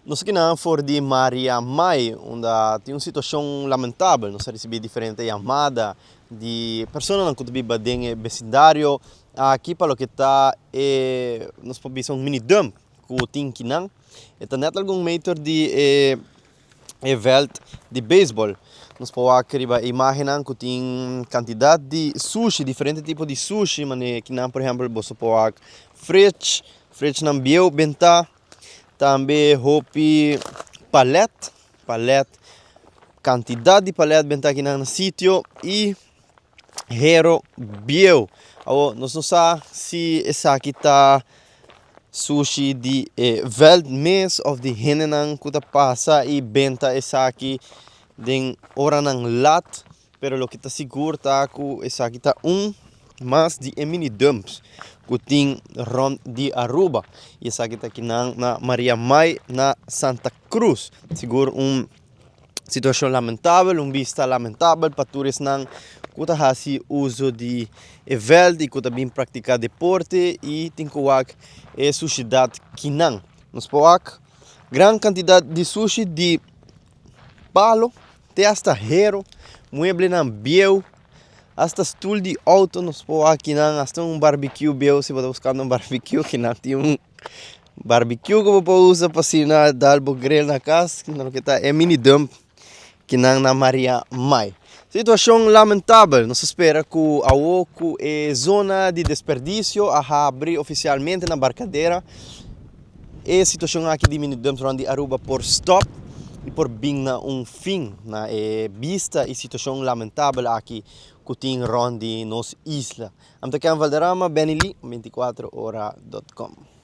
Nós kinang for di Maria Maai, unda tem uma situação lamentável, nós recebi diferente chamada de pessoas que vive dentro do vecindário. Aqui para o que está nós podemos um mini dump que tem kinang. Então net algum meter de veld de beisebol. Nós podemos imaginar que tem cantidad de sushi, diferente tipo de sushi, mas kinang por exemplo, você pode frete não biel benta. Também hopi palet, quantidade de palet benta aqui no sítio e hero biel. Nós não sabemos se essa aqui está sushi de veld mes ou de henenang que passa e benta essa aqui de hora ng lat, pero lo que está seguro tá que essa aqui está mas de mini dumps que tem rond de Aruba e essa aqui está aqui na Maria Maai na Santa Cruz. Seguro situação lamentável, vista lamentável para turistas nang que fazem uso de veld e que também pratica deporte e tem que sociedade que não. Nós podemos gran cantidad de sushi de palo até hasta hero, mueble ng biel, hasta stool de auto, nos po aqui nang hasta barbecue biel, se você buscando barbecue, que não tem barbecue que você usa para cocinar, dar grill na casa, que tá mini dump, que não na Maria Maai. Situação lamentável, nós espera que a oco zona de desperdício a abrir oficialmente na barcadeira. Situação aqui de mini dump de Aruba por stop e por bem na fim na vista e situação lamentável aqui que tem ronde nos isla. Am takiang Valderrama, Benili, 24hora.com.